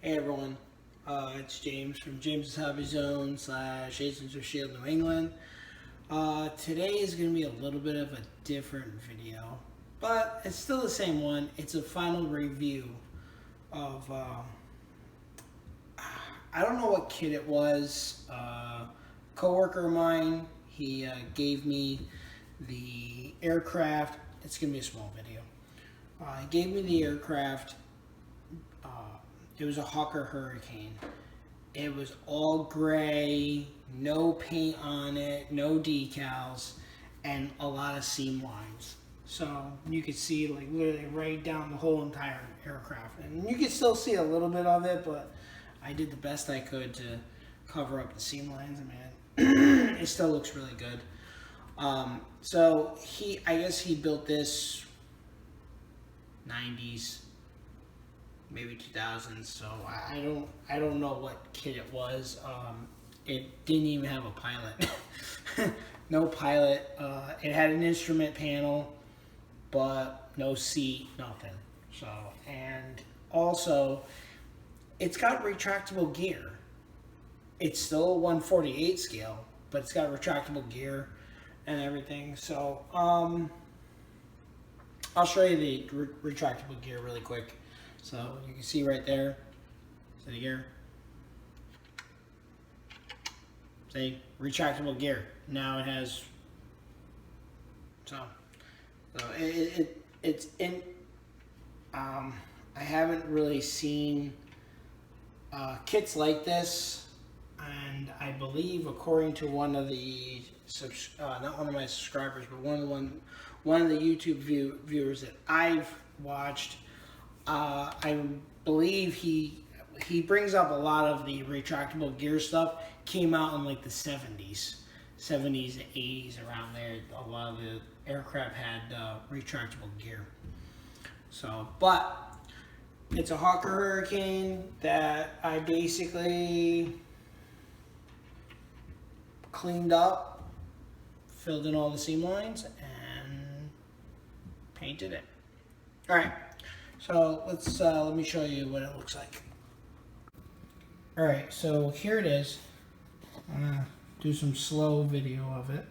Hey everyone, it's James from James's Hobby Zone / Agents of Shield New England. Today is going to be a little bit of a different video, but it's still the same one. It's a final review of, I don't know what kit it was. Coworker of mine, he gave me the aircraft. It's going to be a small video. He gave me the aircraft. It was a Hawker Hurricane. It was all gray, no paint on it, no decals, and a lot of seam lines. So you could see like literally right down the whole entire aircraft. And you can still see a little bit of it, but I did the best I could to cover up the seam lines. I mean, it still looks really good. So I guess he built this 90s. Maybe 2000s, so I don't know what kit it was. It didn't even have a pilot. No pilot. It had an instrument panel, but no seat, nothing. So, and also, it's got retractable gear. It's still a 1/48 scale, but it's got retractable gear and everything. So, I'll show you the retractable gear really quick. So you can see right there, see the gear? See, retractable gear. Now it has, so it's in, I haven't really seen kits like this, and I believe according to one of the, not one of my subscribers, but one of the YouTube viewers that I've watched, I believe he brings up a lot of the retractable gear stuff. Came out in like the 70s and 80s, around there. A lot of the aircraft had retractable gear. So, but it's a Hawker Hurricane that I basically cleaned up, filled in all the seam lines, and painted it. All right. So let me show you what it looks like. Alright, so here it is. I'm going to do some slow video of it.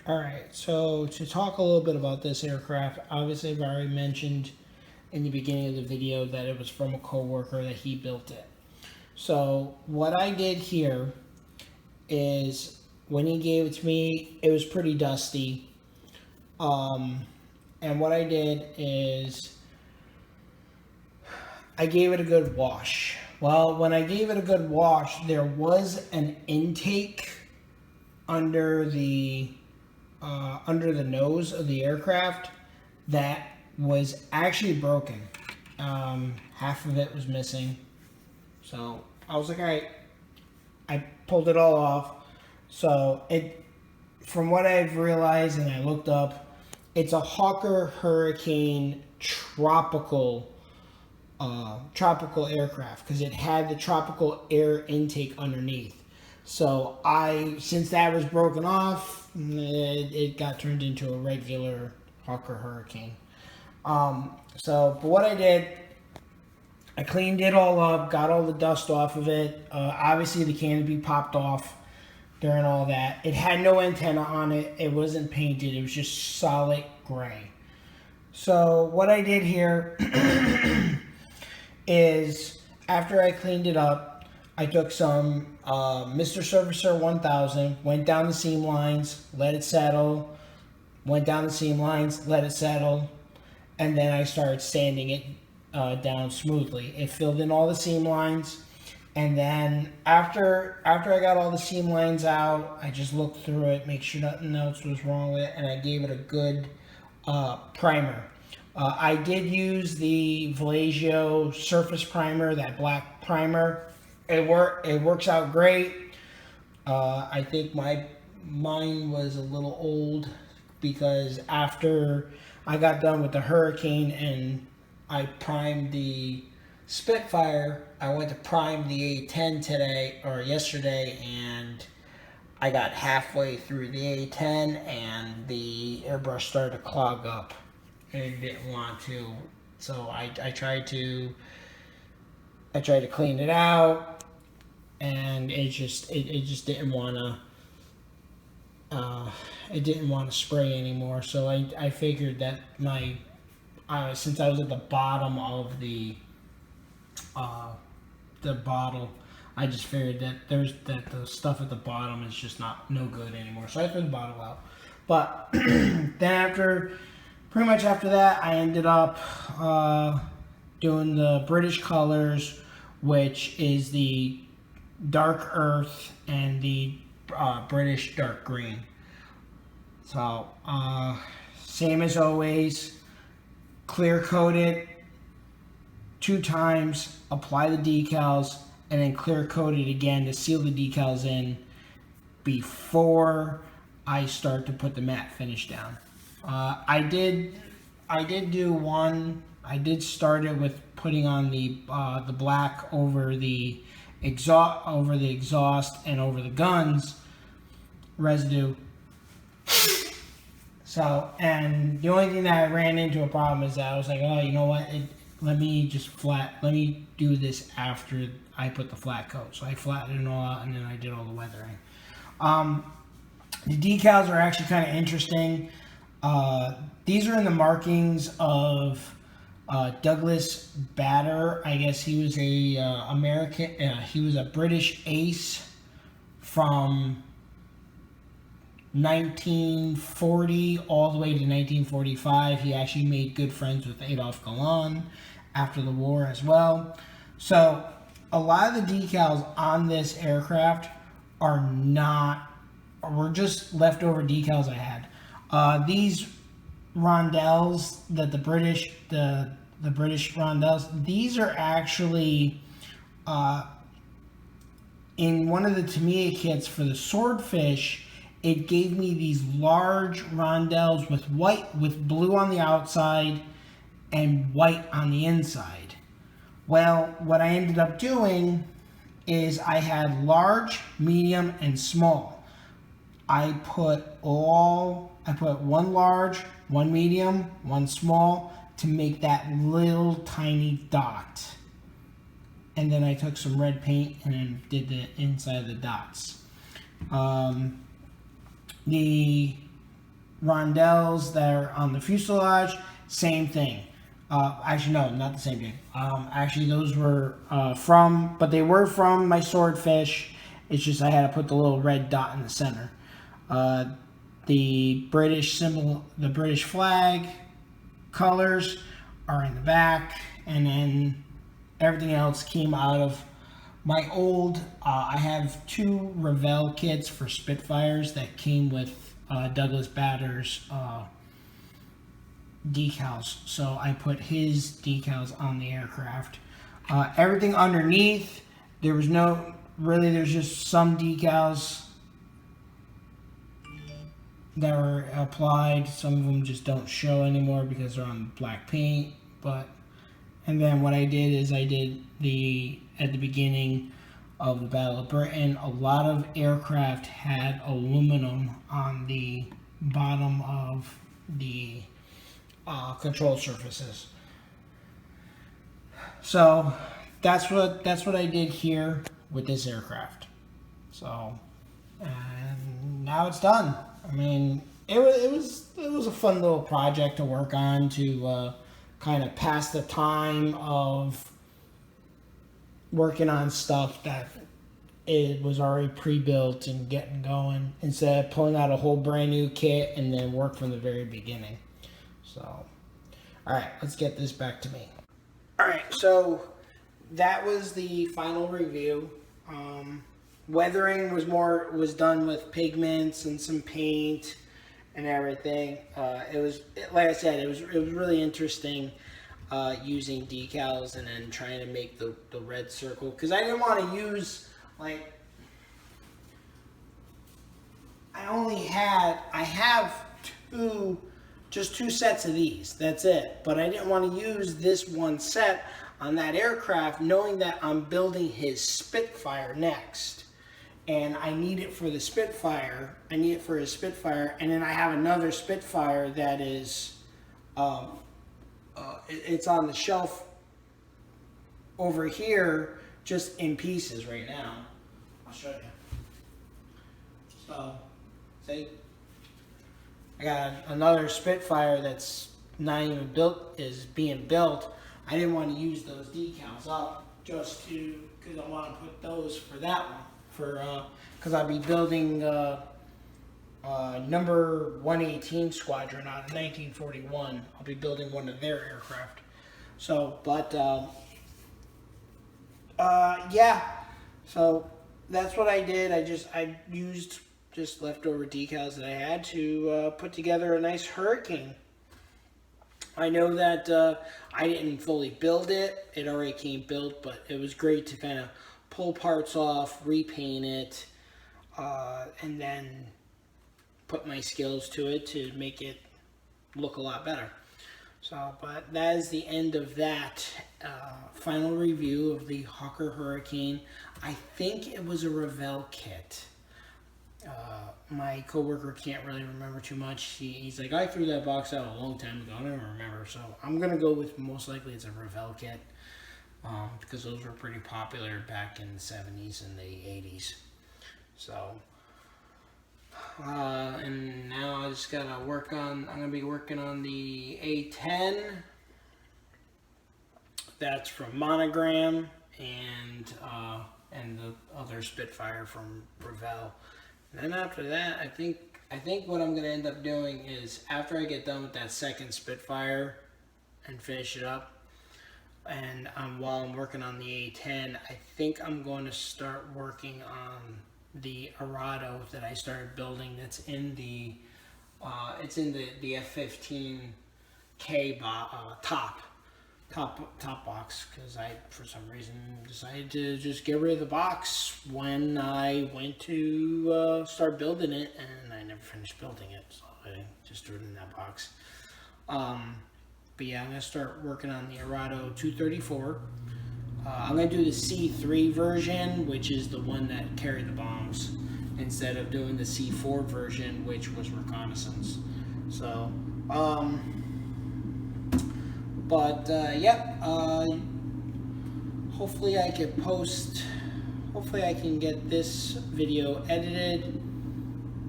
Alright, so to talk a little bit about this aircraft, obviously I've already mentioned in the beginning of the video that it was from a coworker that he built it. So what I did here is when he gave it to me, it was pretty dusty. And what I did is I gave it a good wash. Well, when I gave it a good wash, there was an intake under the nose of the aircraft that was actually broken. Half of it was missing. So I was like, all right, I pulled it all off. So from what I've realized and I looked up, it's a Hawker Hurricane tropical aircraft, because it had the tropical air intake underneath. So since that was broken off, it got turned into a regular Hawker Hurricane. But what I did, I cleaned it all up, got all the dust off of it. Obviously the canopy popped off during all that. It had no antenna on it. It wasn't painted. It was just solid gray. So what I did here is, after I cleaned it up, I took some Mr. Servicer 1000, went down the seam lines, let it settle, went down the seam lines, let it settle, and then I started sanding it down smoothly. It filled in all the seam lines, And then after I got all the seam lines out, I just looked through it, make sure nothing else was wrong with it, and I gave it a good primer. I did use the Vallejo surface primer, that black primer. It works out great. I think mine was a little old because after I got done with the Hurricane and I primed the Spitfire, I went to prime the A10 yesterday, and I got halfway through the A10 and the airbrush started to clog up and didn't want to. So I tried to clean it out, and it just didn't want to spray anymore. So I figured that since I was at the bottom of the bottle, I just figured that the stuff at the bottom is just no good anymore. So I threw the bottle out. But then pretty much after that, I ended up doing the British colors, which is the dark earth and the British dark green. So same as always, clear coat it 2 times, apply the decals, and then clear coat it again to seal the decals in before I start to put the matte finish down. I did start it with putting on the black over the exhaust and over the guns residue. So, and the only thing that I ran into a problem is that I was like, oh, you know what? Let me do this after I put the flat coat. So I flattened it all out, and then I did all the weathering. The decals are actually kind of interesting. These are in the markings of Douglas Bader. I guess he was he was a British ace from 1940 all the way to 1945. He actually made good friends with Adolf Galland after the war as well. So a lot of the decals on this aircraft were just leftover decals I had. These rondelles that the British rondelles, these are actually in one of the Tamiya kits for the Swordfish. It gave me these large rondelles with blue on the outside and white on the inside. Well, what I ended up doing is I had large, medium, and small. I put one large, one medium, one small to make that little tiny dot. And then I took some red paint and then did the inside of the dots. The rondelles that are on the fuselage, same thing. Actually, no, not the same thing. Actually, those were but they were from my Swordfish. It's just I had to put the little red dot in the center. The British symbol, the British flag colors are in the back, and then everything else came out of my old, I have 2 Revell kits for Spitfires that came with Douglas Bader's decals. So I put his decals on the aircraft. Everything underneath, there's just some decals that were applied. Some of them just don't show anymore because they're on black paint. And then what I did is at the beginning of the Battle of Britain, a lot of aircraft had aluminum on the bottom of the control surfaces. So that's what I did here with this aircraft. So, and now it's done. I mean, it was a fun little project to work on to kind of pass the time of working on stuff that it was already pre-built and getting going, instead of pulling out a whole brand new kit and then work from the very beginning. So, all right, let's get this back to me. All right, so that was the final review. Weathering was done with pigments and some paint and everything. Like I said, it was really interesting using decals and then trying to make the red circle, because I didn't want to use, like, I have just two sets of these, that's it. But I didn't want to use this one set on that aircraft, knowing that I'm building his Spitfire next. And I need it for the Spitfire, and then I have another Spitfire that is, it's on the shelf over here, just in pieces right now. I'll show you. So, see? I got another Spitfire that's not even built, is being built. I didn't want to use those decals up because I want to put those for that one. Because I'll be building number 118 Squadron out of 1941. I'll be building one of their aircraft. So, but, yeah. So, that's what I did. I used just leftover decals that I had to put together a nice Hurricane. I know that I didn't fully build it. It already came built, but it was great to kind of pull parts off, repaint it, and then put my skills to it to make it look a lot better. So, but that is the end of that final review of the Hawker Hurricane. I think it was a Revell kit. My coworker can't really remember too much. He's like, I threw that box out a long time ago. I don't remember. So I'm going to go with most likely it's a Revell kit. Because those were pretty popular back in the 70s and the 80s. So, and now I just gotta I'm gonna be working on the A10. That's from Monogram, and the other Spitfire from Revell. And then after that, I think what I'm gonna end up doing is, after I get done with that second Spitfire and finish it up, and while I'm working on the A10, I think I'm going to start working on the Arado that I started building. That's in the the F-15K top box, because I, for some reason, decided to just get rid of the box when I went to start building it, and I never finished building it, so I just threw it in that box. But yeah, I'm going to start working on the Arado 234. I'm going to do the C3 version, which is the one that carried the bombs, instead of doing the C4 version, which was reconnaissance. So, yep, hopefully I can get this video edited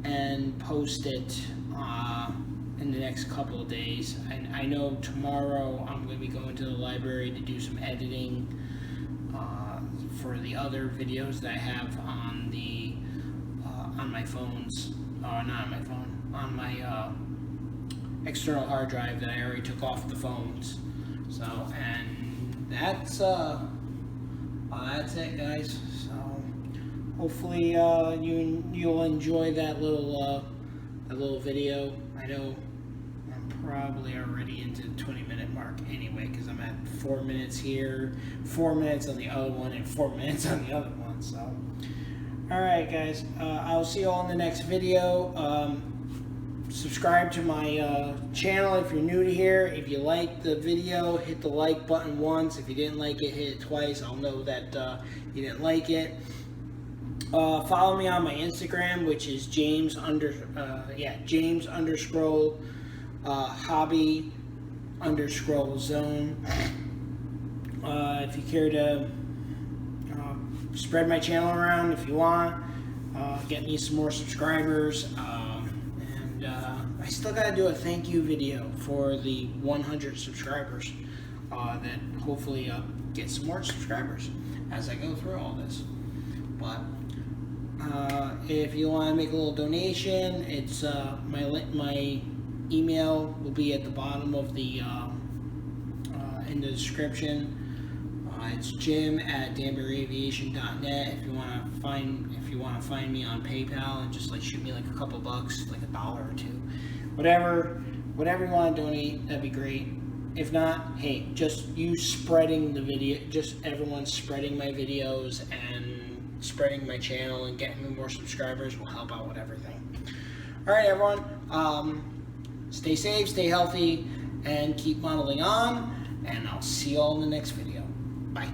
and post it in the next couple of days. And I know tomorrow I'm going to be going to the library to do some editing for the other videos that I have on the on my phones, not on my phone, on my external hard drive that I already took off the phones. So, and that's it, guys. So hopefully you'll enjoy that little video. I know I'm probably already into the 20-minute mark anyway, because I'm at 4 minutes here, 4 minutes on the other one, and 4 minutes on the other one. So, alright guys, I'll see you all in the next video. Subscribe to my channel if you're new to here. If you liked the video, hit the like button once. If you didn't like it, hit it twice. I'll know that you didn't like it. Follow me on my Instagram, which is James _ hobby _ zone. If you care to spread my channel around, if you want, get me some more subscribers. I still gotta do a thank you video for the 100 subscribers. That hopefully get some more subscribers as I go through all this. But if you want to make a little donation, it's my email will be at the bottom of the in the description. It's jim@danburyaviation.net. If you want to find me on PayPal and just like shoot me like a couple bucks, like $1 or $2, whatever you want to donate, that'd be great. If not, hey, just you spreading the video, just everyone spreading my videos and spreading my channel and getting me more subscribers will help out with everything. All right, everyone, stay safe, stay healthy, and keep modeling on, and I'll see you all in the next video. Bye.